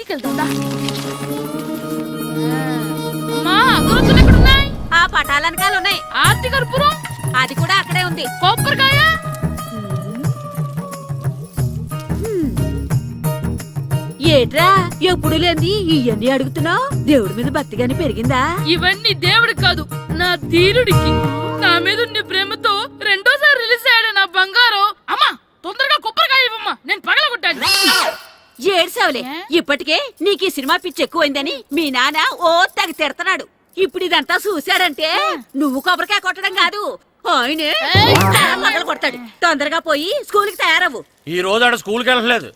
సిటీకి వెళ్తుందా? అమ్మా అగరొత్తులు ఎక్కడున్నాయి? ఆ పటాలనకాలు ఉన్నాయి. ఆర్తి కర్పూరం అది కూడా అక్కడే ఉంది. కొబ్బరికాయ ఏట్రా ఎప్పుడు లేని ఇవన్నీ అడుగుతున్నావు? దేవుడి మీద భక్తిగాని పెరిగిందా? ఇవన్నీ దేవుడికి కాదు, నా ధీరుడికి. నా మీద ఉన్న ప్రేమతో రెండోసారి రిలీజ్ అయ్యాడు నా బంగారం. అమ్మా తొందరగా కొబ్బరికాయ ఇవ్వమ్మా, నేను పగలగొట్టాను. ఏడ్సావులే, ఇప్పటికే నీకు ఈ సినిమా పిచ్చి ఎక్కువైందని మీ నాన్న ఓ తెగ తిడతాడు. ఇప్పుడు ఇదంతా చూశాడంటే నువ్వు కొబ్బరికాయ కొట్టడం కాదు, ఆయనే పగలు కొడతాడు. తొందరగా పోయి స్కూల్ కి తయారవ్వు. ఈ రోజు ఆడ స్కూల్కి వెళ్ళలేదు.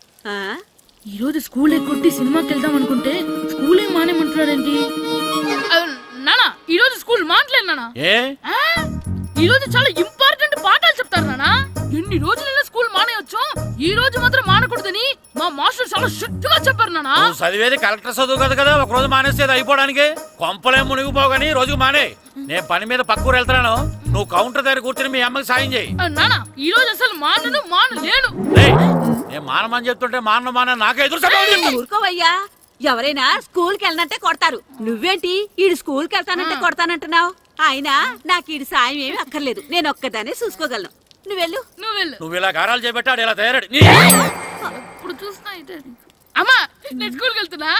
ఈ రోజు స్కూల్ ఎక్కొట్టి సినిమాకి వెళ్దాం అనుకుంటే స్కూల్ ఏం మానేమంటున్నాడేంటి? నానా ఈ రోజు స్కూల్ మానట్లేదు నానా. ఏ ఈ రోజు చాలా ఇంపార్టెంట్ పాఠాలు చెప్తారు నానా. ఎన్ని రోజులైనా స్కూల్ మానేయొచ్చు, ఈ రోజు మాత్రం మానకూడదని మా మాస్టర్ చాలా స్ట్రిక్ట్ గా చెప్పారు నానా. నువ్వు చదివేది కలెక్టర్ చదువు కదా కదా, ఒక రోజు మానేసేది అయిపోవడానికి. కొంపలే మునిగిపోగాని రోజు మానే. నేను పని మీద పక్కూరు వెళ్తున్నాను, నువ్వు కౌంటర్ దగ్గర కూర్చొని మీ అమ్మకి సాయం చేయి. నానా ఈ రోజు అసలు మానలేను. నేను మానమని చెప్తుంటే మాన నాకే ఎదురు. ఊరుకోవయ్యా, ఎవరైనా స్కూల్ కి వెళ్ళనంటే కొడతారు. నువ్వేంటి ఈడు స్కూల్ కి వెళ్తానంటే కొడతానంటున్నావు? అయినా నాకు ఈడు సాయం ఏమి అక్కర్లేదు, నేను ఒక్కదానే చూసుకోగలను. నువ్వెళ్ళు. నువ్వు ఇలా గారాలు చేపట్టాడు ఇలా తయారాడు. ఇప్పుడు చూస్తున్నా అయితే అమ్మా నేను స్కూల్కి వెళ్తున్నా.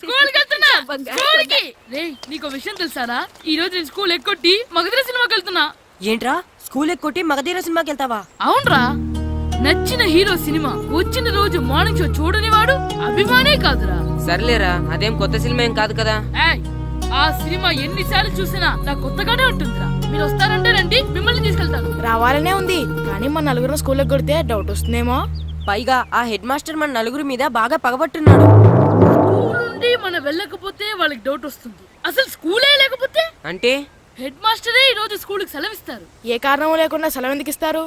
స్కూల్కి రే నీకు విషయం తెలుసారా? ఈ రోజు నేను స్కూల్ ఎక్కొట్టి మగధీర సినిమాకి వెళ్తున్నా. ఏంట్రా స్కూల్ ఎక్కొట్టి మగధీర సినిమాకి వెళ్తావా? అవునరా, నచ్చిన హీరో సినిమా వచ్చిన రోజు మార్నింగ్ షో చూడని వాడు అభిమానే కాదురా. సర్లేరా, అదేం కొత్త సినిమా ఏం కాదు కదా. ఆ సినిమా ఎన్నిసార్లు చూసినా నాకు కొత్తగానే ఉంటుందిరా. మీరు వస్తారంటే రండి, మిమ్మల్ని తీసుకెళ్తాను. రావాలనే ఉంది, కానీ మన నలుగురు స్కూల్కి కొడితే డౌట్ వస్తుందేమో. పైగా ఆ హెడ్ మాస్టర్ మన నలుగురి మీద బాగా పగబట్టున్నాడు. స్కూల్ నుండి మనం వెళ్ళకపోతే వాళ్ళకి డౌట్ వస్తుంది. అసలు స్కూలే లేకపోతే అంటే హెడ్ మాస్టరే ఈ రోజు స్కూల్కి సెలవిస్తారు. ఏ కారణం లేకుండా సెలవు ఎందుకు ఇస్తారు?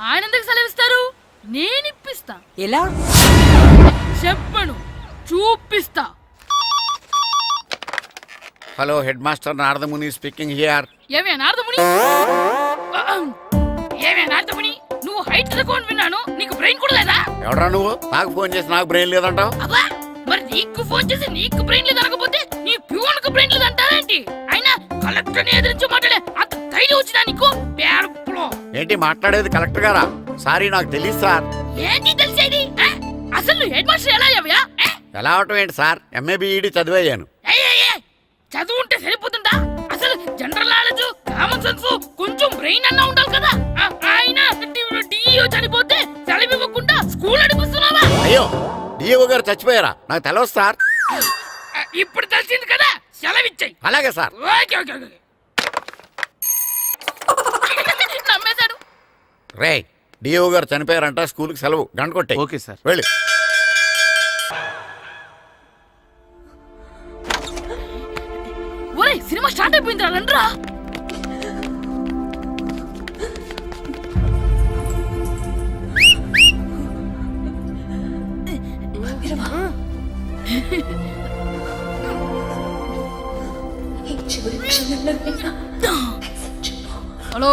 ఆయన ఎందుకు సెలవిస్తారు? నేను ఇప్పిస్తా. ఎలా చెప్పను, చూపిస్తా. Hello head master Naradamuni speaking here. ఏమే నారదముని, నువ్వు హైట్ తక్కువ విన్నాను, నీకు బ్రెయిన్ కూడా లేదా? ఎవడా నువ్వు? నాకు ఫోన్ చేసి నాకు బ్రెయిన్ లేదంటావు? అబ్బా, మరి నీకు ఫోన్ చేసి నీకు బ్రెయిన్ లేదనకపోతే నీ ప్యూన్ కు బ్రెయిన్ లేదంటారేంటి? అయినా కలెక్టర్ ని ఎదిరించి మాట్లాడే అంత ధైర్యం వచ్చినా నీకు? ఏంటి మాట్లాడేది కలెక్టర్ గారా? సారీ నాకు తెలియదు సార్. ఏంటి తెలిసేది? అసలు హెడ్ మాస్టర్ ఎలా అయ్యావా? ఎలా అవటం ఏంటి సార్, ఎంఏ బిఈడి చదివయ్యాను. చదువు ఉంటే సరిపోతుందా? అసలు జనరల్ నాలెడ్జ్, కామన్ సెన్స్, కొంచెం బ్రెయిన్ అన్నా ఉండాలి కదా. ఆయన డిఇఓ చనిపోతే సెలవివ్వకుండా స్కూల్ నడిపిస్తున్నావా? అయ్యో, డిఓ గారు చచ్చిపోయారా? నాకు తెలవదు సార్. ఇప్పుడు తెలిసింది కదా, సెలవిచ్చాయి. అలాగే సార్. నమ్మేశాడు. రే, డిఓ గారు చనిపోయారంట, స్కూల్కి సెలవు, గంట కొట్టే. Okay sir. వెళ్ళి. ఒరేయ్ సినిమా స్టార్ట్ అయిపోయిందిరా, రండ్రా. హలో,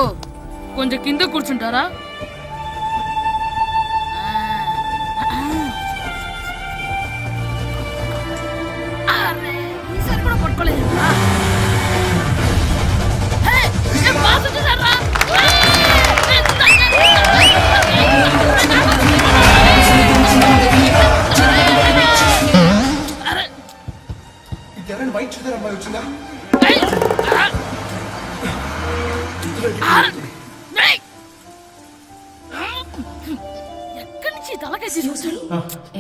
కొంచెం కింద కూర్చుంటారా? ఈసారి కూడా పట్టుకోలేదు. ఎక్కడి నుంచి తలకేసి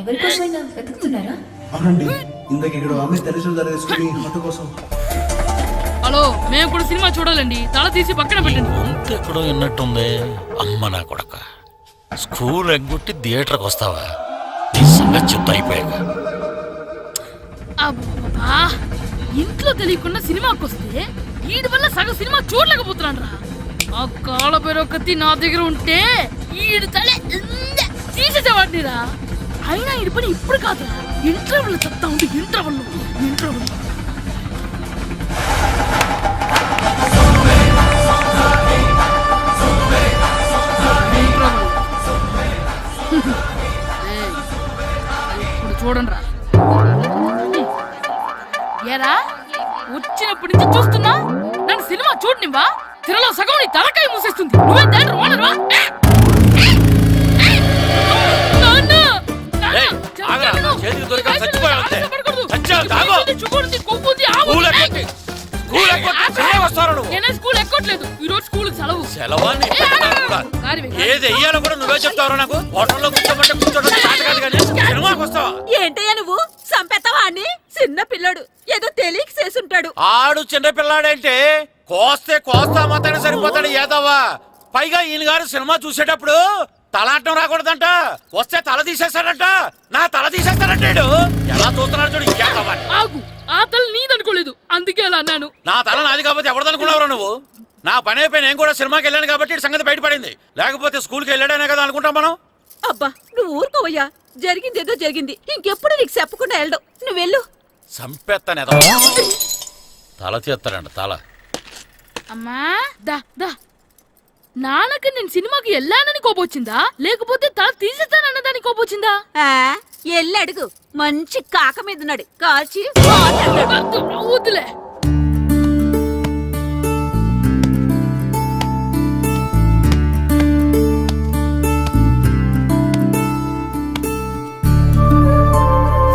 ఎవరికోసమైనా వెతుకుతున్నారా? అవునండి, ఇందాక ఇక్కడ ఆమె తల్లిదండ్రులు తీసుకుని ఆటో కోసం. హలో, మేము కూడా సినిమా చూడాలండి, తల తీసి పక్కన పెట్టండి. ఎక్కడో విన్నట్టుంది. అమ్మ నా కొడక, స్కూల్ ఎగ్గొట్టి థియేటర్కి వస్తావా? ఈ సంగతి చెప్తా అయిపోయాక. అబ్బా, ఇంట్లో తెలియకుండా సినిమాకి వస్తే వీడి వల్ల సగం సినిమా చూడలేకపోతున్నాను రా. ఆ కాళ్ళ పేరొకటి నా దగ్గర ఉంటే ఈడు తలే తీసేసేవాడిని రా. అయినా ఈడి పని ఇప్పుడు కాదురా, ఇంటర్వెల్ చెప్తా ఉంటే ఇంటర్వెల్ ఇప్పుడు చూడండి రా. ఏరా వచ్చినప్పటి నుంచి చూస్తున్నా నన్ను సినిమా చూడనివ్వా తిరలో సగం నీ తలకాయ మూసేస్తుంది నువ్వే తండ్రి ఓనరువా? నాన్న! నాన్న! ఏయ్, ఆగరా, చెప్తాను. చేతికి దొరికాక చచ్చిపోయావు అంతే. ఆశపడకూడదు. చచ్చావు, తాగు. చుక్కుంది, కొవ్వుంది, ఆవు స్కూల్ ఉంది. ఎక్కొద్ది. స్కూల్ ఎక్కొద్ది. సెలవు వస్తారా నువ్వు? నేనే స్కూల్ ఎక్కట్లేదు ఈ రోజు స్కూల్ సెలవు. సెలవా నీ ఏ, పెద్దదాన్ని కూడా. కారివే. ఏది వెయ్యాలో కూడా నువ్వే చెప్తావురా నాకు. హోటల్లో కూర్చోమంటే కూర్చోడం చేత కాదు కానీ సినిమాకి వస్తావా? ఏంటయ్యా నువ్వు సంపెత్తవా అని చిన్న పిల్లడు ఏదో తెలియక చేసుంటాడు. ఆడు చిన్న పిల్లాడంటే కోస్తే కోస్తా మాత్రమే సరిపోతాడు ఏదవ్వా. పైగా ఈయన గారు సినిమా చూసేటప్పుడు తలాటం రాకూడదంట. వస్తే తల తీసేస్తాడంట. నా తల తీసేస్తాడంటాడు. ఎలా చూస్తున్నాడు చూడు ఇంకేదవ్వా. ఆగు ఆ తల నీదనుకోలేదు అందుకే అలా అన్నాను. నా తల నాది కాబట్టి ఎవరిదనుకున్నావురా నువ్వు? నా పని అయిపోయి నేను కూడా సినిమాకి వెళ్ళాను కాబట్టి ఈ సంగతి బయటపడింది. లేకపోతే స్కూల్కి వెళ్ళాడనే కదా అనుకుంటాం మనం. అబ్బా నువ్వు ఊరుకోవయ్యా జరిగింది ఏదో జరిగింది ఇంకెప్పుడు నీకు చెప్పకుండా వెళ్ళడు నువ్వు వెళ్ళు. సంపెత్తనే తల తీస్తాడంట తల. అమ్మా దా దా నాన్నకి నేను సినిమాకి వెళ్ళానని కోపొచ్చిందా లేకపోతే తల తీసేస్తానన్నదాని కోపొచ్చిందా? ఆ, ఎల్లి అడుగు మంచి కాక మీద ఉన్నాడు కాల్చి వద్దులే.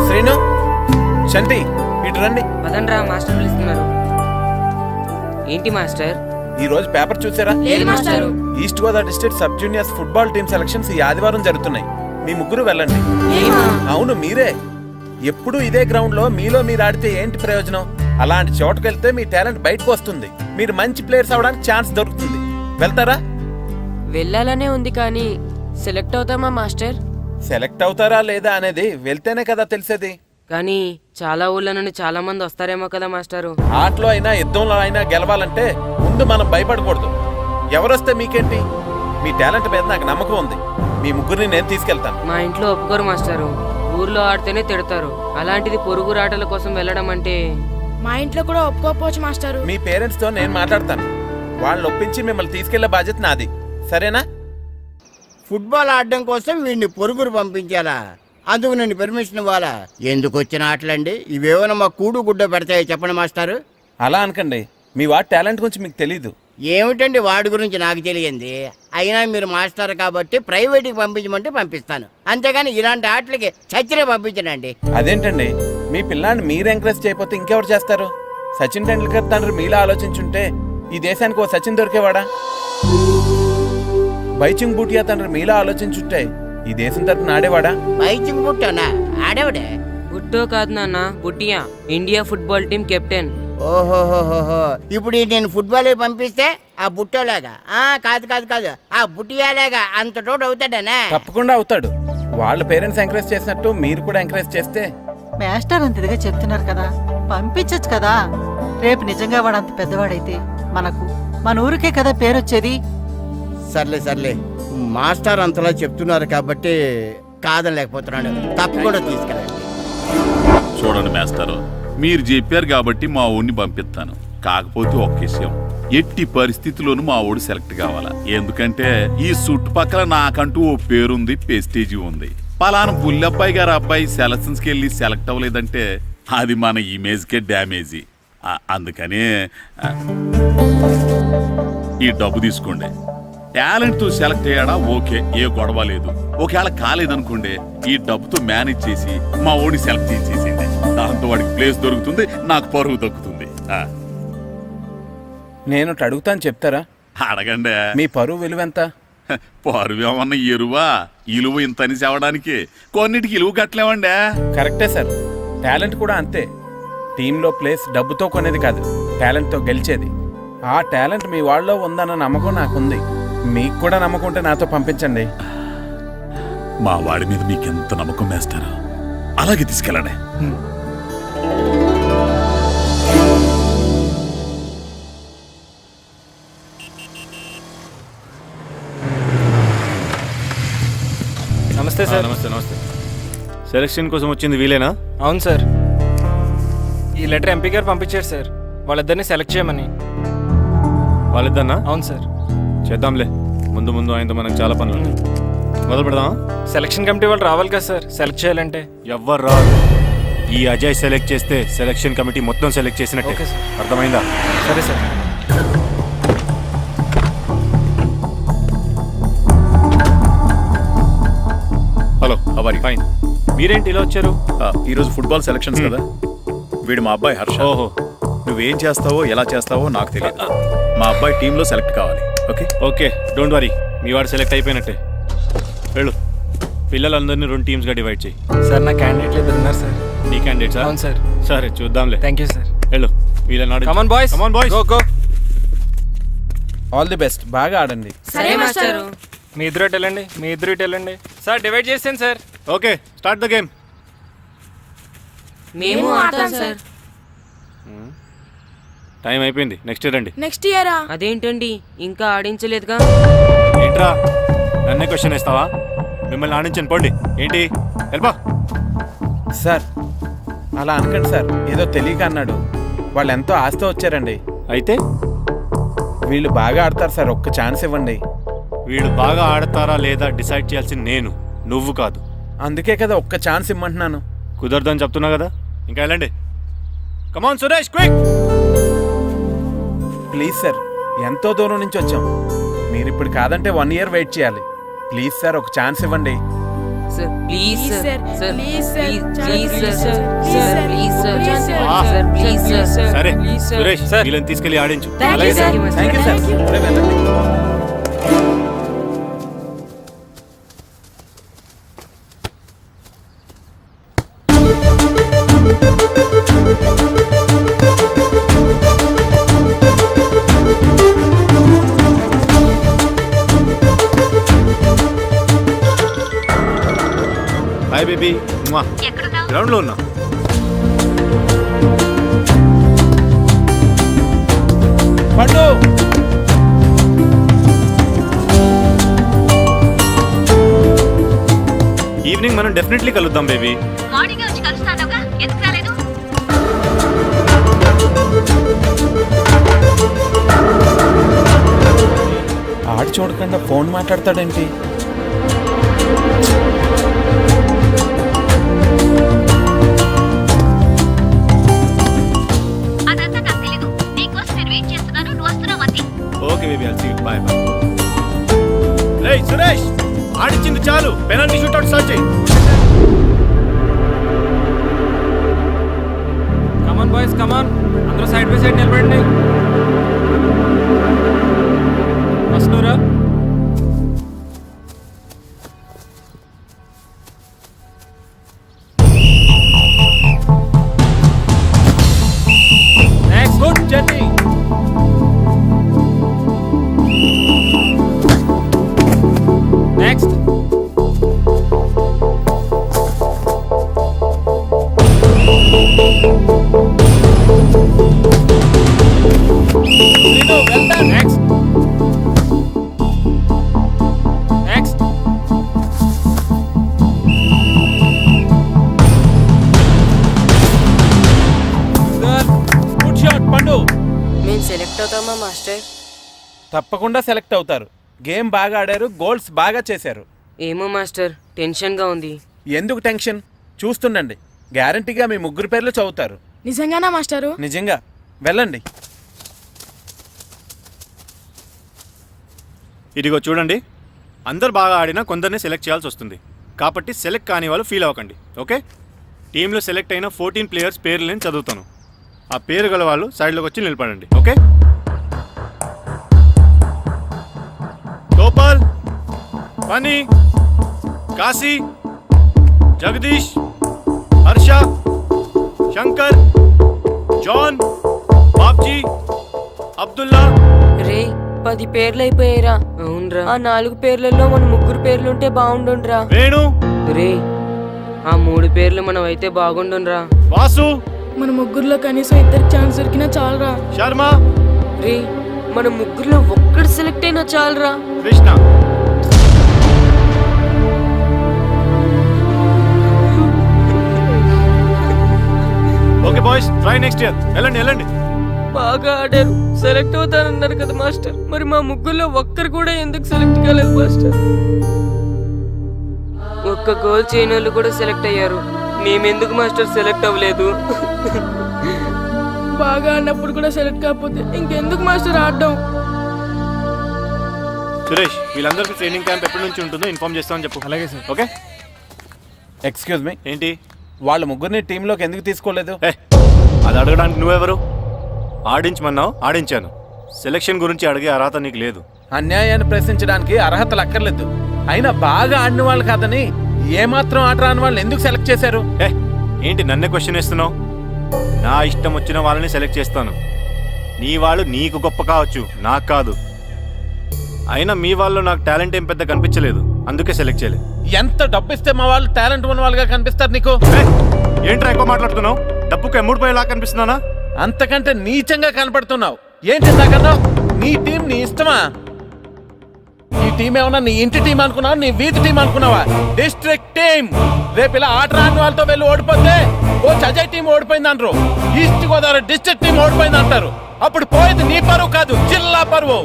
శ్రీను శంటి ఇటు రండి. పదండ్రా మాస్టర్ పిలుస్తున్నారు. ఏంటి మాస్టర్? ఈ రోజు పేపర్ చూసారా? లేదు master. East Godavari district sub juniors football team selections ఈ ఆదివారం జరుగుతున్నాయి. మీ ముగ్గురు వెళ్ళండి. అవును మీరే. ఎప్పుడు ఇదే గ్రౌండ్ లో మీలో మీరు ఆడితే ఏంటి ప్రయోజనం? అలాంటి చోటుకు వెళ్తే మీ టాలెంట్ బయటకు వస్తుంది. మీరు మంచి ప్లేయర్స్ అవడానికి ఛాన్స్ దొరుకుతుంది. వెళ్తారా? వెళ్ళాలనే ఉంది కానీ సెలెక్ట్ అవుతామా మాస్టర్? సెలెక్ట్ అవుతారా లేదా అనేది వెళ్తేనే కదా తెలిసేది. కానీ చాలా ఊళ్ళ నుండి చాలా మంది వస్తారేమో కదా మాస్టారు. ఆటలో అయినా యుద్ధంలో అయినా గెలవాలంటే ముందు మనం భయపడకూడదు. ఎవరొస్తే మీకేంటి? మీ టాలెంట్ మీద నాకు నమ్మకం ఉంది. మీ ముగ్గురిని నేను తీసుకెళ్తాను. మా ఇంట్లో ఒప్పుకోరు మాస్టారు. ఊర్లో ఆడితేనే తిడతారు. అలాంటిది పొరుగురు ఆటల కోసం వెళ్ళడం అంటే మా ఇంట్లో కూడా ఒప్పుకోకపోవచ్చు మాస్టారు. మీ పేరెంట్స్ తో నేను మాట్లాడతాను. వాళ్ళని ఒప్పించి మిమ్మల్ని తీసుకెళ్లే బాధ్యత నాది. సరేనా? ఫుట్బాల్ ఆడడం కోసం వీడిని పొరుగురు పంపించాలా? అందుకు నేను పర్మిషన్ ఇవ్వాలా? ఎందుకు వచ్చిన ఆటలండి ఇవేమైనా మా కూడు గుడ్డ పెడతాయో చెప్పండి మాస్టారు. అలా అనకండి. మీ వాడి టాలెంట్ గురించి మీకు తెలీదు. ఏమిటండి వాడి గురించి నాకు తెలియంది. అయినా మీరు మాస్టర్ కాబట్టి ప్రైవేట్కి పంపించమంటే పంపిస్తాను. అంతేగాని ఇలాంటి ఆటలకి చచ్చినే పంపించనండి. అదేంటండి మీ పిల్లాన్ని మీరు ఎంకరేజ్ చేయకపోతే ఇంకెవరు చేస్తారు? సచిన్ టెండూల్కర్ తండ్రి మీలా ఆలోచించుంటే ఈ దేశానికి ఓ సచిన్ దొరికేవాడా? బైచింగ్ బూటియా తండ్రి మీలా ఆలోచించుంటే ఈ దేశం తరపున ఆడేవాడా? బైచింగ్ బుట్టనా ఆడేవిడే? బుట్టో కాదు నాన్న, Bhutia. India football team captain. ఓహోహోహో, ఇప్పుడు నేను ఫుట్బాల్ పంపిస్తే ఆ బుట్టోలాగా కాదు కాదు కాదు ఆ బుట్టియాలాగా అంత తోడు అవుతాడనా? తప్పకుండా అవుతాడు. వాళ్ళ పేరెంట్స్ ఎంకరేజ్ చేసినట్టు మీరు కూడా ఎంకరేజ్ చేస్తే. మాస్టర్ అంత ఇదిగా చెప్తున్నారు కదా, పంపించచ్చు కదా. రేపు నిజంగా వాడు అంత పెద్దవాడైతే మనకు మన ఊరికే కదా పేరొచ్చేది. సర్లే సర్లే, మాస్టర్ అంతలా చెప్తున్నారు కాబట్టి కాదనలేకపోతున్నాడు. తప్పకుండా తీసుకెళ్ళండి. చూడండి మేస్తారు, మీరు చెప్పారు కాబట్టి మా ఊడిని పంపిస్తాను. కాకపోతే ఒక్క విషయం, ఎట్టి పరిస్థితిలోనూ మా ఊడు సెలెక్ట్ కావాలా. ఎందుకంటే ఈ చుట్టుపక్కల నాకంటూ ఓ పేరుంది, పెస్టేజీ ఉంది. పలానా బుల్లబ్బాయి గారు అబ్బాయి సెలక్షన్స్కి వెళ్ళి సెలెక్ట్ అవ్వలేదంటే అది మన ఇమేజ్కే డ్యామేజీ. అందుకనే ఈ డబ్బు తీసుకోండి. టాలెంట్తో సెలెక్ట్ అయ్యాడా ఓకే, ఏ గొడవ లేదు. ఒకవేళ కాలేదనుకోండి, ఈ డబ్బుతో మేనేజ్ చేసి మా ఓడిని సెలెక్ట్ చేసేసింది. దాంతో వాడికి ప్లేస్ దొరుకుతుంది, నాకు పరువు దక్కుతుంది. నేను అడుగుతాను చెప్తారా? అడగండి. మీ పరువు విలువ ఎంత? పరువు ఏమన్నా ఎరువా? ఇలువ ఇంతని చెప్పడానికి కొన్నిటికి ఇలువ కట్టలేమండి. కరెక్టే సార్. టాలెంట్ కూడా అంతే. టీంలో ప్లేస్ డబ్బుతో కొనేది కాదు, టాలెంట్తో గెలిచేది. ఆ టాలెంట్ మీ వాళ్ళలో ఉందన్న నమ్మకం నాకుంది. మీకు కూడా నమ్మకం ఉంటే నాతో పంపించండి. మా వాడి మీద మీకెంత నమ్మకం వేస్తారో అలాగే తీసుకెళ్ళండి. నమస్తే సార్. నమస్తే నమస్తే. సెలక్షన్ కోసం వచ్చింది వీలేనా? అవును సార్. ఈ లెటర్ ఎంపీ గారు పంపించారు సార్, వాళ్ళిద్దరిని సెలెక్ట్ చేయమని. వాళ్ళిద్దరినా? అవును సార్. చేద్దాంలే, ముందు ముందు ఆయనతో మనకు చాలా పనులు ఉన్నాయి. మొదలు పెడదామా? సెలక్షన్ కమిటీ వాళ్ళు రావాలి కదా సార్ సెలెక్ట్ చేయాలంటే. ఎవ్వరు రాదు. ఈ అజయ్ సెలెక్ట్ చేస్తే సెలక్షన్ కమిటీ మొత్తం సెలెక్ట్ చేసినట్టే. Okay sir. అర్థమైందా? సరే సార్. హలో అవరి ఫైన్. మీరేంటి ఇలా వచ్చారు? ఈరోజు ఫుట్బాల్ సెలక్షన్స్ కదా, వీడు మా అబ్బాయి హర్ష. ఓహో, నువ్వేం చేస్తావో ఎలా చేస్తావో నాకు తెలియదు. మా అబ్బాయి టీంలో సెలెక్ట్ కావాలి. Okay okay, don't worry. మీ వాడు సెలెక్ట్ అయిపోయినట్టే. వెళ్ళు. పిల్లలందరినీ 2 టీమ్స్గా డివైడ్ చేయి. సార్ నా క్యాండిడేట్లు ఇద్దరు ఉన్నారు సార్. నీ క్యాండిడేట్స్? అవును సార్. సరే చూద్దాంలే. Thank you sir. వెళ్ళు. వీళ్ళని కమాన్ boys, come on boys, go go. All the best, బాగా ఆడండి. సరే మాస్టారు. మీ ఇద్దరు ఇటు వెళ్ళండి, మీ ఇద్దరు ఇటు వెళ్ళండి. సార్ డివైడ్ చేసాను sir. Okay, start the game. మేము ఆడతాం సార్. టైం అయిపోయింది, నెక్స్ట్ ఇయర్ రండి. నెక్స్ట్ ఇయరా? అదేంటండి ఇంకా ఆడించలేదుగా? ఏంట్రా నన్నే క్వశ్చన్ వేస్తావా? మిమ్మల్ని ఆడించండి, పోండి. ఏంటి వెళ్ళిపో. సార్ అలా అనకండి సార్, ఏదో తెలియక అన్నాడు. వాళ్ళు ఎంతో ఆస్తి వచ్చారండి. అయితే వీళ్ళు బాగా ఆడతారు సార్, ఒక్క ఛాన్స్ ఇవ్వండి. వీళ్ళు బాగా ఆడతారా లేదా డిసైడ్ చేయాల్సింది నేను, నువ్వు కాదు. అందుకే కదా ఒక్క ఛాన్స్ ఇమ్మంటున్నాను. కుదరదని చెప్తున్నా కదా, ఇంకా వెళ్ళండి. Come on Suresh, quick. Please sir, ఎంతో దూరం నుంచి వచ్చాం. మీరు ఇప్పుడు కాదంటే 1 year వెయిట్ చేయాలి. ప్లీజ్ సార్, ఒక ఛాన్స్ ఇవ్వండి. Sir please sir. Sir please sir. Please sir. Sir please sir. Please sir. Sir please sir. సరే సురేష్, వీళ్ళని తీసుకెళ్ళి ఆడించు. Thank you sir. Thank you sir. ఇప్పుడే వెళ్ళండి. Hi baby. గ్రౌండ్ లో ఉన్నా. పండు, ఈవినింగ్ మనం డెఫినెట్లీ కలుద్దాం బేబీ. మార్నింగ్ వచ్చి కలుస్తానుగా, ఎందుకు రాలేదు? ఆడి చూడకుండా ఫోన్ మాట్లాడతాడేంటి? అదంతా నాకు తెలీదు. నీకోసం నేను వెయిట్ చేస్తున్నాను, నువ్వు వస్తున్నావు అంతే. Okay baby, I'll see you. Bye bye. రేయ్ సురేష్, ఆడించింది చాలు, పెనాల్టీ షూట్అవుట్ స్టార్ట్ చేయి. Come on boys, come on. అందరూ సైడ్ బై సైడ్ నిలబడండి. వస్తున్నారా? Next, good journey. Next. Next. Next. Good shot పండు. మేము సెలెక్ట్ అవుతామా మాస్టర్? తప్పకుండా సెలెక్ట్ అవుతారు. గేమ్ బాగా ఆడారు, గోల్స్ బాగా చేశారు. ఏమో మాస్టర్, టెన్షన్గా ఉంది. ఎందుకు టెన్షన్? చూస్తుండండి, గ్యారంటీగా మీ 3 పేర్లు చదువుతారు. నిజంగానా మాస్టారు? నిజంగా. వెళ్ళండి. ఇదిగో చూడండి, అందరు బాగా ఆడినా కొందరిని సెలెక్ట్ చేయాల్సి వస్తుంది. కాబట్టి సెలెక్ట్ కాని వాళ్ళు ఫీల్ అవ్వకండి. ఓకే, టీంలో సెలెక్ట్ అయిన 14 ప్లేయర్స్ పేర్లు నేను చదువుతాను. ఆ పేరు గల వాళ్ళు సైడ్లోకి వచ్చి నిలబడండి. Okay, Gopal, Phani, Kashi, Jagadish, Harsha, Shankar, John, Babji, Abdullah. రే 10 పేర్లు అయిపోయారా? అవునరా. ఆ 4 పేర్లలో మన 3 పేర్లుంటే బాగుండుండ్రా. వేణు. రే ఆ 3 పేర్లు మనం అయితే బాగుండుండ్రా. వాసు. మన 3లో కనీసం 2 ఛాన్స్ దొరికినా చాలరా. శర్మ. రే మన 3లో ఒక్కడు సెలెక్ట్ అయినా చాలరా. Krishna. Okay boys, try next year. వెళ్ళండి వెళ్ళండి. బాగా ఆడారు, సెలెక్ట్ అవుతారన్నారు కదా మాస్టర్. మరి మా 3లో ఒక్కరు కూడా ఎందుకు సెలెక్ట్ కాలేదు మాస్టర్? ఒక్క గోల్ చేయని వాళ్ళు కూడా సెలెక్ట్ అయ్యారు. మేమెందుకు మాస్టర్ సెలెక్ట్ అవ్వలేదు? బాగా ఆడినప్పుడు కూడా సెలెక్ట్ కాకపోతే ఇంకెందుకు మాస్టర్ ఆడడం? సురేష్, వీళ్ళందరికీ ట్రైనింగ్ క్యాంప్ ఎప్పటి నుంచి ఉంటుందో ఇన్ఫార్మ్ చేస్తామని చెప్పు. అలాగే సార్. ఓకే. ఎక్స్క్యూజ్ మీ, ఏంటి? వాళ్ళ ముగ్గురిని టీంలోకి ఎందుకు తీసుకోలేదు? అది అడగడానికి నువ్వెవరు? ఆడించమన్నావు, ఆడించాను. సెలక్షన్ గురించి అడిగే అర్హత నీకు లేదు. అన్యాయాన్ని ప్రశ్నించడానికి అర్హతలు అక్కర్లేదు. అయినా బాగా ఆడిన వాళ్ళు కాదని ఏమాత్రం ఆట రాని వాళ్ళని ఎందుకు సెలెక్ట్ చేశారు? ఏంటి నన్నే క్వశ్చన్ వేస్తున్నావు? నా ఇష్టం వచ్చిన వాళ్ళని సెలెక్ట్ చేస్తాను. నీ వాళ్ళు నీకు గొప్ప కావచ్చు, నాకు కాదు. అయినా మీ వాళ్ళు నాకు టాలెంట్ ఏం పెద్ద కనిపించలేదు, అందుకే సెలెక్ట్ చేయలేదు. ఎంత డబ్బు ఇస్తే మా వాళ్ళు టాలెంట్ ఉన్న వాళ్ళుగా కనిపిస్తారు నీకు? ఏంట్రా ఎక్కువ మాట్లాడుతున్నావు? డబ్బుకు ఎమ్ముడిపోయేలా కనిపిస్తున్నానా? అంతకంటే నీచంగా కనపడుతున్నావు. ఏంటి నాకన్నా నీ టీం నీ ఇష్టమా? ఈ టీం ఏమన్నా నీ ఇంటి టీం అనుకున్నావా, నీ వీధి టీం అనుకున్నావా? District team. రేపు ఇలా ఆట రాని వాళ్ళతో వెళ్ళి ఓడిపోతే కోచ్ అజయ్ టీం ఓడిపోయింది అంటారు, ఈస్ట్ గోదావరి డిస్ట్రిక్ట్ టీం ఓడిపోయింది అంటారు. అప్పుడు పోయేది నీ పరువు కాదు, జిల్లా పరువు.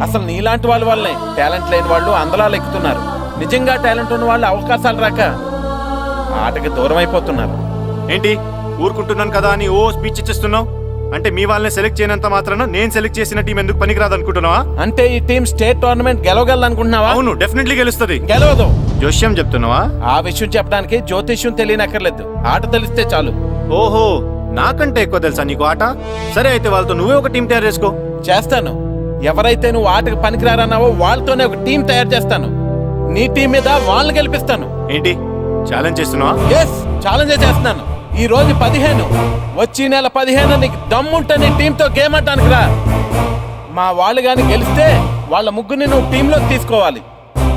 అసలు నీలాంటి వాళ్ళ వల్లే టాలెంట్ లేని వాళ్ళు అందలాలు ఎక్కుతున్నారు. నిజంగా టాలెంట్ ఉన్న వాళ్ళు అవకాశాలు రాక ఆటకి దూరం అయిపోతున్నారు. ఏంటి ఊరుకుంటున్నాను కదా అని ఓ స్పీచ్ ఇచ్చేస్తున్నావు? అంటే మీ వాళ్ళని సెలెక్ట్ చేయనంత మాత్రాన నేను సెలెక్ట్ చేసిన టీం ఎందుకు పనికిరాదు అనుకుంటున్నావా? అంటే ఈ టీం స్టేట్ టోర్నమెంట్ గెలవగలనుకుంటున్నావా? అవును, డెఫినెట్లీ గెలుస్తుంది. గెలవదు. జోష్యం చెప్తున్నావా? ఆ విషయం చెప్పడానికి జ్యోతిష్యం తెలియనక్కర్లేదు, ఆట తెలిస్తే చాలు. ఓహో, నాకంటే ఎక్కువ తెలుసా నీకు ఆట? సరే అయితే వాళ్ళతో నువ్వే ఒక టీం తయారు చేసుకో. చేస్తాను. ఎవరైతే నువ్వు ఆటకు పనికిరారన్నావో వాళ్ళతోనే ఒక టీం తయారు చేస్తాను. నీ టీం మీద వాళ్ళని గెలిపిస్తాను. ఏంటి ఛాలెంజ్ చేస్తున్నావా? ఎస్, ఛాలెంజ్ చేస్తున్నాను. ఈ రోజు 15, వచ్చే నెల 15 నీకు దమ్ముంటే నీ టీంతో గేమ్ ఆడటానికి రా. మా వాళ్ళు గాని గెలిస్తే వాళ్ళ ముగ్గురిని నువ్వు టీంలో తీసుకోవాలి.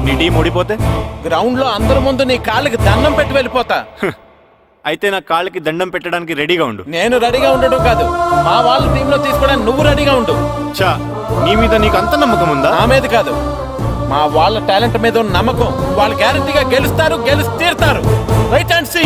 నీ టీం ఓడిపోతే గ్రౌండ్ లో అందరి ముందు నీ కాళ్ళకి దండం పెట్టి వెళ్ళిపోతా. అయితే నా కాళ్ళకి దండం పెట్టడానికి రెడీగా ఉండు. నేను రెడీగా ఉండడం కాదు, మా వాళ్ళ టీంలో తీసుకోవడానికి నువ్వు రెడీగా ఉండు. చా, నీ మీద నీకు అంత నమ్మకం ఉందా? నా మీద కాదు, మా వాళ్ళ టాలెంట్ మీద ఉన్న నమ్మకం. వాళ్ళు గ్యారంటీగా గెలుస్తారు, గెలిచి తీరుతారు. Right and see.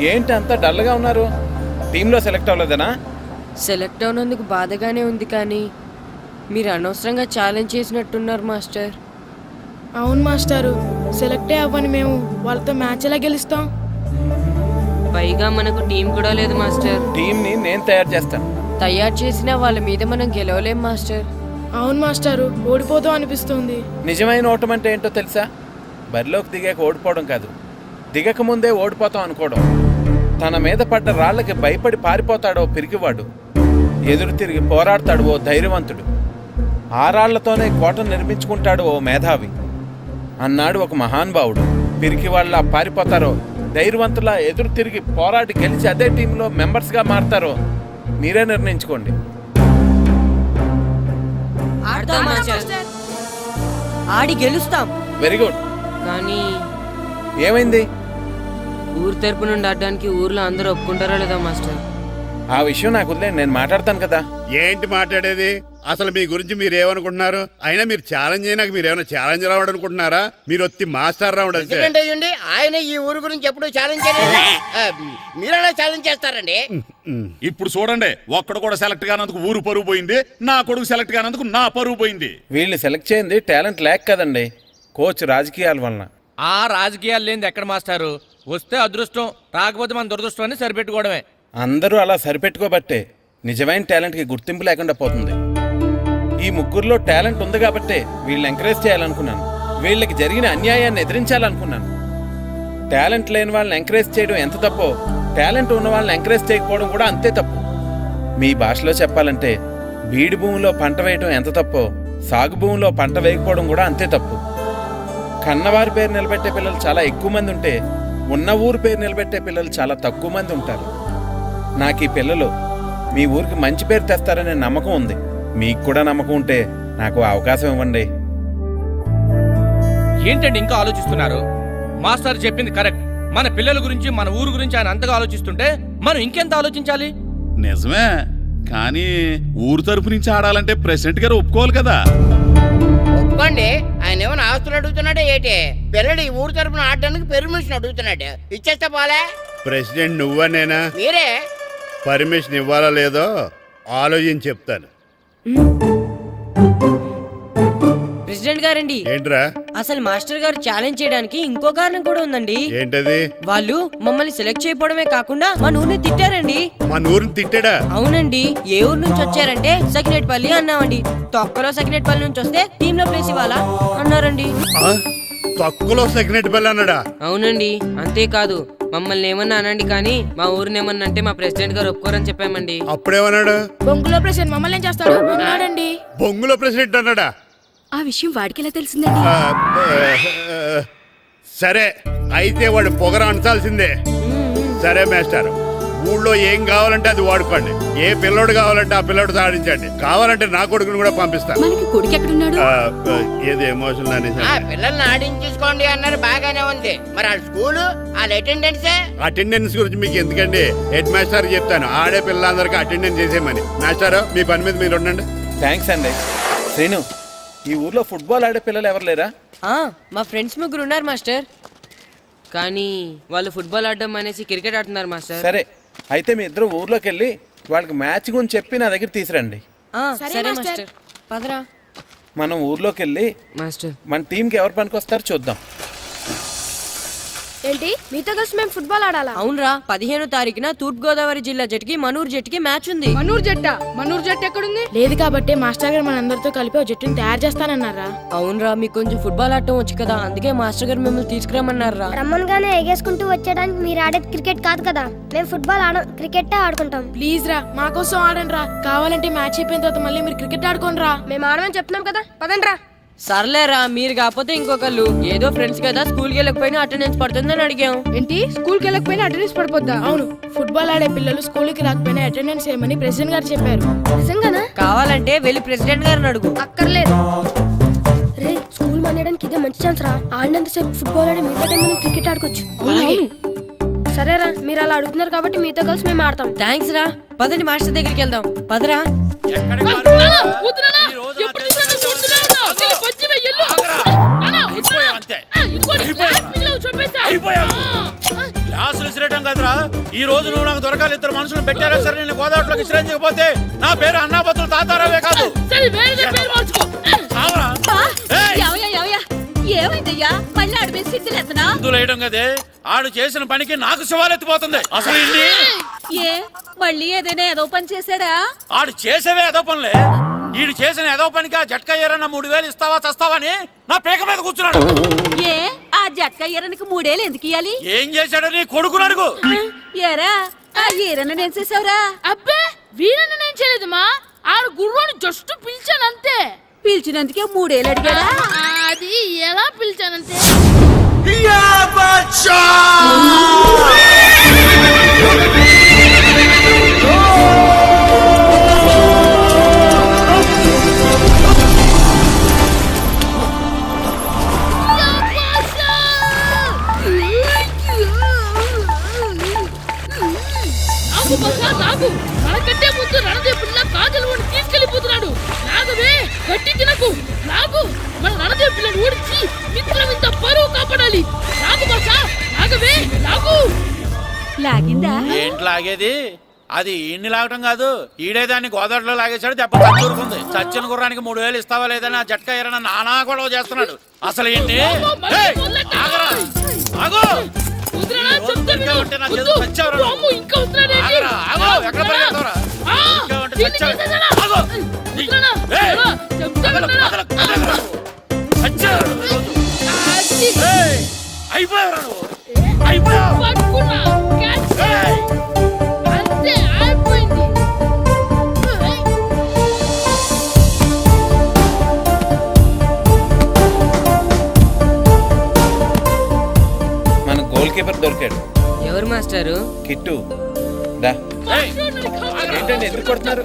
ఏంటి అంత డల్గా ఉన్నారు? టీంలో సెలెక్ట్ అవ్వలేదనా? సెలెక్ట్ అవునందుకు బాధగానే ఉంది, కానీ మీరు అనవసరంగా ఛాలెంజ్ చేసినట్టున్నారు మాస్టర్. అవును మాస్టారు, సెలెక్టే అవ్వని మేము వాళ్ళతో మ్యాచ్ ఎలా గెలుస్తాం? పైగా మనకు టీం కూడా లేదు మాస్టర్. టీంని నేను తయారు చేస్తాను. తయారు చేసిన వాళ్ళ మీద మనం గెలవలేం మాస్టర్. అవును మాస్టారు, ఓడిపోతాం అనిపిస్తుంది. నిజమైన ఓటం అంటే ఏంటో తెలుసా? బరిలోకి దిగాక ఓడిపోవడం కాదు, దిగక ముందే ఓడిపోతాం అనుకోవడం. తన మీద పడ్డ రాళ్లకి భయపడి పారిపోతాడో పిరికివాడు, ఎదురు తిరిగి పోరాడతాడు ఓ ధైర్యవంతుడు. ఆ రాళ్లతోనే కోటను నిర్మించుకుంటాడు ఓ మేధావి అన్నాడు ఒక మహానుభావుడు. పిరికి వాళ్ళ పారిపోతారో ధైర్యవంతులా ఎదురు తిరిగి పోరాడి గెలిచి అదే టీంలో మెంబర్స్గా మారతారో మీరే నిర్ణయించుకోండి. ఆడి గెలుస్తాం. Very good. కానీ ఏమైంది? ఊరు తరపు నుండి ఆడడానికి ఊర్లో అందరూ ఒప్పుకుంటారా లేదా మాస్టర్? ఆ విషయం నాకు వదిలే, నేను మాట్లాడతాను కదా. ఏంటి మాట్లాడేది? అసలు మీ గురించి మీరు ఏమనుకుంటున్నారు? అయినా మీరు ఛాలెంజ్ అయినాక మీరు ఏమైనా ఛాలెంజ్ రావడం అనుకుంటున్నారా? మీరు వచ్చి మాస్టర్ రావడం అంతే. ఆయన ఈ ఊరు గురించి ఎప్పుడు ఛాలెంజ్ చేయలేదు. మీరెలా ఛాలెంజ్ చేస్తారండి? ఇప్పుడు చూడండి, ఒక్కడు కూడా సెలెక్ట్ కానందుకు ఊరు పరువు పోయింది, నా కొడుకు సెలెక్ట్ కానందుకు నా పరువు పోయింది. వీళ్ళు సెలెక్ట్ చేయింది టాలెంట్ లేక కదండి, కోచ్ రాజకీయాల వలన. ఆ రాజకీయాలు లేనిది ఎక్కడ మాస్టారు? వస్తే అదృష్టం, రాకపోతే మన దురదృష్టం అని సరిపెట్టుకోవడమే. అందరూ అలా సరిపెట్టుకోబట్టే నిజమైన టాలెంట్కి గుర్తింపు లేకుండా పోతుంది. ఈ ముగ్గురులో టాలెంట్ ఉంది కాబట్టే వీళ్ళని ఎంకరేజ్ చేయాలనుకున్నాను, వీళ్ళకి జరిగిన అన్యాయాన్ని ఎదిరించాలనుకున్నాను. టాలెంట్ లేని వాళ్ళని ఎంకరేజ్ చేయడం ఎంత తప్పో, టాలెంట్ ఉన్న వాళ్ళని ఎంకరేజ్ చేయకపోవడం కూడా అంతే తప్పు. మీ భాషలో చెప్పాలంటే బీడు భూమిలో పంట వేయడం ఎంత తప్పో, సాగు భూమిలో పంట వేయకపోవడం కూడా అంతే తప్పు. కన్నవారి పేరు నిలబెట్టే పిల్లలు చాలా ఎక్కువ మంది ఉంటే, ఉన్న ఊరు పేరు నిలబెట్టే పిల్లలు చాలా తక్కువ మంది ఉంటారు. నాకు ఈ పిల్లలు మీ ఊరికి మంచి పేరు తెస్తారనే నమ్మకం ఉంది. మీకు కూడా నమ్మకం ఉంటే నాకు అవకాశం ఇవ్వండి. ఏంటండి ఇంకా ఆలోచిస్తున్నారు? మాస్టర్ చెప్పింది కరెక్ట్. మన పిల్లల గురించి, మన ఊరు గురించి ఆయన అంతగా ఆలోచిస్తుంటే మనం ఇంకెంత ఆలోచించాలి? నిజమే, కానీ ఊరు తరపు నుంచి ఆడాలంటే ప్రెసిడెంట్ గారు ఒప్పుకోవాలి కదా. ఒప్పుకోండి. ఆయన ఏమైనా ఆస్తులు అడుగుతున్నాడే ఏంటి? పిల్లడు ఈ ఊరు తరపున ఆడడానికి పెర్మిషన్ అడుగుతున్నాడు. ఇచ్చేస్తే పోలే. ప్రెసిడెంట్ నువ్వా నేనా? మీరే. పర్మిషన్ ఇవ్వాలా లేదో ఆలోచించి చెప్తాను. ప్రెసిడెంట్ గారండి, ఏంట్రా? అసలు మాస్టర్ గారు ఛాలెంజ్ చేయడానికి ఇంకో కారణం కూడా ఉందండి. ఏంటది? వాళ్ళు మమ్మల్ని సెలెక్ట్ చేయకపోవడమే కాకుండా మన ఊరిని తిట్టారండి. మన ఊరిని తిట్టాడా? అవునండి. ఏ ఊరు నుంచి వచ్చారంటే సకినేట్పల్లి అన్నామండి. తొక్కలో సకినేట్పల్లి నుంచి వస్తే టీమ్ లో ప్లేస్ ఇవ్వాలా అన్నారండి. తక్కువలో సెకండ్ బెల్ అన్నాడా? అవునండి. అంతేకాదు మమ్మల్ని ఏమన్నా అనండి కానీ మా ఊరిని ఏమన్నా అంటే మా ప్రెసిడెంట్ గారు ఒప్పుకోరని చెప్పామండి. అప్పుడేమన్నాడు? బొంగులో ప్రెసిడెంట్ మమ్మల్ని ఏం చేస్తాడు అన్నాడండి. బొంగులో ప్రెసిడెంట్ అన్నాడా? ఆ విషయం వాడికి ఎలా తెలిసిందండి? సరే అయితే వాడు పొగర అంచాల్సిందే. సరే మాస్టర్, ఊళ్ళో ఏం కావాలంటే అది వాడుకోండి. ఏ పిల్లోడు కావాలంటే ఆ పిల్లోడు సాధించండి. కావాలంటే నా కొడుకుని కూడా పంపిస్తాను. మనకి కొడుకు ఎక్కడున్నాడు? ఏది ఎమోషన్ అనేసి పిల్లల్ని ఆడించేసుకోండి అన్నారు, బాగానే ఉంది. మరి వాళ్ళ స్కూలు వాళ్ళ అటెండెన్స్ గురించి మీకు ఎందుకండి? హెడ్ మాస్టర్ చెప్తాను, ఆడే పిల్లలందరికీ అటెండెన్స్ చేసేయమని. మాస్టర్ మీ పని మీద మీరు ఉండండి. థ్యాంక్స్ అండి. శ్రీను, ఈ ఊర్లో ఫుట్బాల్ ఆడే పిల్లలు ఎవరు లేరా? మా ఫ్రెండ్స్ ముగ్గురు ఉన్నారు మాస్టర్, కానీ వాళ్ళు ఫుట్బాల్ ఆడడం అనేసి క్రికెట్ ఆడుతున్నారు మాస్టర్. సరే అయితే మీ ఇద్దరు ఊర్లోకి వెళ్ళి వాళ్ళకి మ్యాచ్ గురించి చెప్పి నా దగ్గర తీసురండి. సరే మాస్టర్. పదరా. మనం ఊర్లోకి వెళ్ళి మాస్టర్ మన టీంకి ఎవరు పనికొస్తారో చూద్దాం. ఏంటి మీతో కలిసి మేము ఫుట్బాల్ ఆడాలా? అవునరా, 15వ తారీఖున తూర్పు గోదావరి జిల్లా జట్టుకి మనూరు జట్టుకి మ్యాచ్ ఉంది. మనూరు జట్టు ఎక్కడుంది? లేదు కాబట్టి మాస్టర్ గారు మనందరితో కలిపి ఓ జట్టుని తయారు చేస్తానన్నారా? అవునరా, మీకు కొంచెం ఫుట్బాల్ ఆడటం వచ్చు కదా, అందుకే మాస్టర్ గారు మిమ్మల్ని తీసుకురమ్మన్నారా. రమ్మన్గానే ఎగేసుకుంటూ వచ్చేయడానికి మీరు ఆడేది క్రికెట్ కాదు కదా. మేము ఫుట్బాల్ ఆడం, క్రికెట్ ఆడుకుంటాం. ప్లీజ్ రా, మా కోసం ఆడండి రా. కావాలంటే మ్యాచ్ అయిపోయిన తర్వాత మళ్ళీ మీరు క్రికెట్ ఆడుకోండి రా. మేము ఆడమని చెప్తున్నాం కదా, పదండి రా. సర్లేరా, మీరు కాకపోతే ఇంకొకళ్ళు. ఏదో ఫ్రెండ్స్ కదా, స్కూల్కి వెళ్ళకపోయినా అటెండెన్స్ పడుతుందని అడిగాం. ఏంటి స్కూల్కి వెళ్ళకపోయినా అటెండెన్స్ పడిపోద్దా? అవును, ఫుట్బాల్ ఆడే పిల్లలు స్కూల్కి రాకపోయినా అటెండెన్స్ చేయమని ప్రెసిడెంట్ గారు చెప్పారు. నిజంగానా? కావాలంటే వెళ్ళి ప్రెసిడెంట్ గారిని అడుగు. అక్కర్లేదు. రే, స్కూల్ మానేయడానికి ఇదే మంచి ఛాన్స్ రా. ఆడినంతసేపు ఫుట్బాల్ ఆడి మిగతా టైం మనం క్రికెట్ ఆడుకోవచ్చు. సరేరా, మీరు అలా అడుగుతున్నారు కాబట్టి మీతో కలిసి మేము ఆడతాం. థ్యాంక్స్ రా. పదండి మాస్టర్ దగ్గరికి వెళ్దాం. పదరా. క్లాసులు విసిరేయడం కదరా. ఈ రోజు నువ్వు నాకు దొరకాలి. ఇద్దరు మనుషులు పెట్టారా సరే, నేను గోదావరిలోకి విసిరించకపోతే నా పేరు అన్నాపత్రులు తాతారావే కాదు. ఏమైందయ్యా? మళ్ళీ ఆడిపోయి సిద్ధులేతనా? వేయడం కదే, ఆడు చేసిన పనికి నాకు శివాలెత్తిపోతుంది. అసలు ఏ మళ్ళీ ఏదైనా ఏదో పని చేశాడా? ఆడు చేసేవే ఏదో పనులే. ఈడు చేసిన ఏదో పనికి ఆ జట్కా ఏరన్న 3000 ఇస్తావా చస్తావని నా పేక మీద కూర్చున్నాడు. ఏ ఆ జట్కా ఈరనికి 3 ఏళ్ళు ఎందుకు ఇయ్యాలి? ఏం చేశాడో నీ కొడుకుని అడుగు. ఏరా ఆ ఈరన్న నేను చేసావురా? అబ్బే, వీరన్న నేను చేయలేదమ్మా. ఆడు గుర్రాన్ని జస్ట్ పిలిచానంతే. పిలిచినందుకే 3 ఏళ్ళు అడిగాడా? అది ఎలా పిలిచానంటే మనకంటే ముందు రణదేవుడిలా కాజలవాడిని తీసుకెళ్లిపోతున్నాడు. నాగవే, గట్టి తినకు. నాగు, మన రణదేవు పిల్లని ఓడించి మిత్రం ఇంత పరువు కాపాడాలి. నాగు బాసా, నాగవే, నాగు. లాగిందా? ఏంటి లాగేది? అది ఈయన్ని లాగటం కాదు, ఈడే దాన్ని గోదావరిలో లాగేశాడు. దెబ్బ చచ్చూరుకుంది. చచ్చిన గుర్రానికి 3000 ఇస్తావా లేదని ఆ జట్కా ఏరన్న నానా గొడవ చేస్తున్నాడు. అసలు ఏంటి? మన గోల్ కీపర్ దొరికాడు. ఎవరు మాస్టారు? కిట్టు. ఏంటండి ఎందుకు కొడుతున్నారు?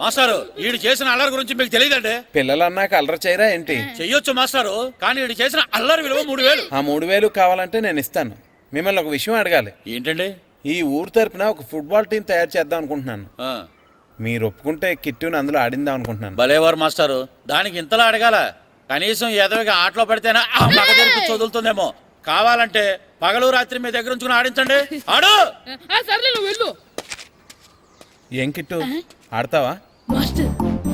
మాస్టారు, ఈడు చేసిన అల్లరి గురించి మీకు తెలియదండి. పిల్లలు అన్నాక అల్లరి చేయరా ఏంటి? చెయ్యొచ్చు మాస్టారు, కానీ ఈడు చేసిన అల్లరి విలువ 3000. ఆ 3000 కావాలంటే నేను ఇస్తాను. మిమ్మల్ని ఒక విషయం అడగాలి. ఏంటండి? ఈ ఊరు తరపున ఒక ఫుట్బాల్ టీం తయారు చేద్దాం అనుకుంటున్నాను. మీరు ఒప్పుకుంటే కిట్టుని అందులో ఆడిందాం అనుకుంటున్నాను. భలేవారు మాస్టారు, దానికి ఇంతలా అడగాల? కనీసం ఎదవిగా ఆటలో పడితేనా ఆ మగ తెరిపి చదువుతుందేమో. కావాలంటే పగలు రాత్రి మీ దగ్గర ఉంచుకుని ఆడించండి. ఆడు. సర్లే నువ్వు వెళ్ళు. ఏం కిట్టు ఆడతావా? మాస్టర్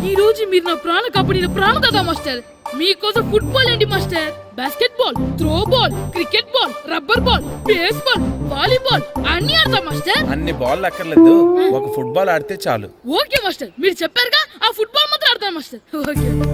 ఈ రోజు మీరు నా ప్రాణ కాపాడిన ప్రాణ కదా మాస్టర్. మీకోసం ఫుట్బాల్ ఏంటి master, basket ball, throw ball, cricket ball, rubber ball, base ball, volleyball అన్ని ఆడతా మాస్టర్. అన్ని బాల్ అక్కర్లేదు, ఒక ఫుట్బాల్ ఆడితే చాలు. ఓకే మాస్టర్, మీరు చెప్పారుగా ఆ ఫుట్బాల్ మాత్రం ఆడతాను మాస్టర్. ఓకే.